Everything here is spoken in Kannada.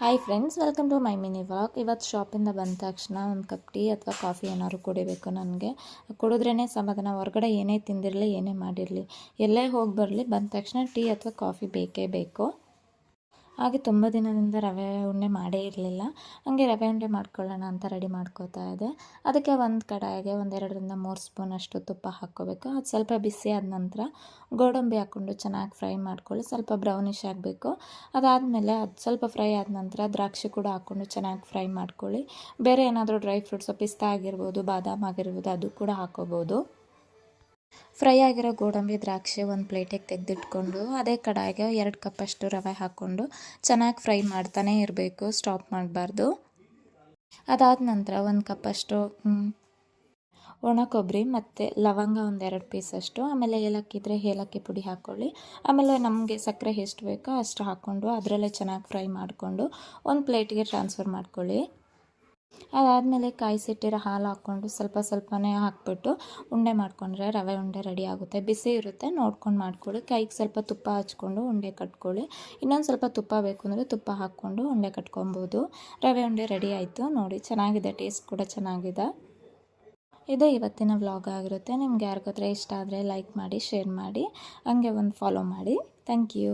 Hi friends, welcome to my mini vlog. ಇವತ್ತು ಶಾಪಿಂದ ಬಂದ ತಕ್ಷಣ ಒಂದು ಕಪ್ ಟೀ ಅಥವಾ ಕಾಫಿ ಏನಾದ್ರು ಕುಡಿಬೇಕು. ನನಗೆ ಕುಡಿದ್ರೇ ಸಮಾಧಾನ. ಹೊರಗಡೆ ಏನೇ ತಿಂದಿರಲಿ, ಏನೇ ಮಾಡಿರಲಿ, ಎಲ್ಲೇ ಹೋಗಿ ಬರಲಿ, ಬಂದ ತಕ್ಷಣ ಟೀ ಅಥವಾ ಕಾಫಿ ಬೇಕೇ ಬೇಕು. ಹಾಗೆ ತುಂಬ ದಿನದಿಂದ ರವೆ ಉಂಡೆ ಮಾಡೇ ಇರಲಿಲ್ಲ. ಹಾಗೆ ರವೆ ಉಂಡೆ ಮಾಡ್ಕೊಳ್ಳೋಣ ಅಂತ ರೆಡಿ ಮಾಡ್ಕೋತಾ ಇದೆ. ಅದಕ್ಕೆ ಒಂದು ಕಡಾಯಿಗೆ 2-3 ಸ್ಪೂನಷ್ಟು ತುಪ್ಪ ಹಾಕ್ಕೋಬೇಕು. ಅದು ಸ್ವಲ್ಪ ಬಿಸಿ ಆದ ನಂತರ ಗೋಡಂಬಿ ಹಾಕ್ಕೊಂಡು ಚೆನ್ನಾಗಿ ಫ್ರೈ ಮಾಡ್ಕೊಳ್ಳಿ. ಸ್ವಲ್ಪ ಬ್ರೌನಿಷ್ ಆಗಬೇಕು. ಅದಾದಮೇಲೆ ಅದು ಸ್ವಲ್ಪ ಫ್ರೈ ಆದ ನಂತರ ದ್ರಾಕ್ಷಿ ಕೂಡ ಹಾಕ್ಕೊಂಡು ಚೆನ್ನಾಗಿ ಫ್ರೈ ಮಾಡ್ಕೊಳ್ಳಿ. ಬೇರೆ ಏನಾದರೂ ಡ್ರೈ ಫ್ರೂಟ್ಸು, ಪಿಸ್ತಾ ಆಗಿರ್ಬೋದು, ಬಾದಾಮ್ ಆಗಿರ್ಬೋದು, ಅದು ಕೂಡ ಹಾಕ್ಕೋಬೋದು. ಫ್ರೈ ಆಗಿರೋ ಗೋಡಂಬಿ, ದ್ರಾಕ್ಷಿ ಒಂದು ಪ್ಲೇಟಿಗೆ ತೆಗೆದಿಟ್ಕೊಂಡು ಅದೇ ಕಡಾಯಿಗೆ 2 ಕಪ್ಪಷ್ಟು ರವೆ ಹಾಕ್ಕೊಂಡು ಚೆನ್ನಾಗಿ ಫ್ರೈ ಮಾಡ್ತಾನೆ ಇರಬೇಕು, ಸ್ಟಾಪ್ ಮಾಡಬಾರ್ದು. ಅದಾದ ನಂತರ 1 ಕಪ್ಪಷ್ಟು ಒಣ ಕೊಬ್ಬರಿ ಮತ್ತು ಲವಂಗ 2 ಪೀಸಷ್ಟು, ಆಮೇಲೆ ಏಲಕ್ಕಿ ಇದ್ದರೆ ಏಲಕ್ಕಿ ಪುಡಿ ಹಾಕ್ಕೊಳ್ಳಿ. ಆಮೇಲೆ ನಮಗೆ ಸಕ್ಕರೆ ಎಷ್ಟು ಬೇಕೋ ಅಷ್ಟು ಹಾಕ್ಕೊಂಡು ಅದರಲ್ಲೇ ಚೆನ್ನಾಗಿ ಫ್ರೈ ಮಾಡಿಕೊಂಡು ಒಂದು ಪ್ಲೇಟಿಗೆ ಟ್ರಾನ್ಸ್ಫರ್ ಮಾಡ್ಕೊಳ್ಳಿ. ಅದಾದಮೇಲೆ ಕಾಯಿಸಿಟ್ಟಿರೋ ಹಾಲು ಹಾಕ್ಕೊಂಡು ಸ್ವಲ್ಪನೇ ಹಾಕ್ಬಿಟ್ಟು ಉಂಡೆ ಮಾಡಿಕೊಂಡ್ರೆ ರವೆ ಉಂಡೆ ರೆಡಿ ಆಗುತ್ತೆ. ಬಿಸಿ ಇರುತ್ತೆ, ನೋಡ್ಕೊಂಡು ಮಾಡ್ಕೊಳ್ಳಿ. ಕೈಗೆ ಸ್ವಲ್ಪ ತುಪ್ಪ ಹಚ್ಕೊಂಡು ಉಂಡೆ ಕಟ್ಕೊಳ್ಳಿ. ಇನ್ನೊಂದು ಸ್ವಲ್ಪ ತುಪ್ಪ ಬೇಕು ಅಂದರೆ ತುಪ್ಪ ಹಾಕ್ಕೊಂಡು ಉಂಡೆ ಕಟ್ಕೊಬೋದು. ರವೆ ಉಂಡೆ ರೆಡಿ ಆಯಿತು ನೋಡಿ. ಚೆನ್ನಾಗಿದೆ, ಟೇಸ್ಟ್ ಕೂಡ ಚೆನ್ನಾಗಿದೆ. ಇದು ಇವತ್ತಿನ ವ್ಲಾಗ್ ಆಗಿರುತ್ತೆ. ನಿಮ್ಗೆ ಯಾರಿಗಾದ್ರೆ ಇಷ್ಟ ಆದರೆ ಲೈಕ್ ಮಾಡಿ, ಶೇರ್ ಮಾಡಿ, ಹಂಗೆ ಒಂದು ಫಾಲೋ ಮಾಡಿ. Thank you.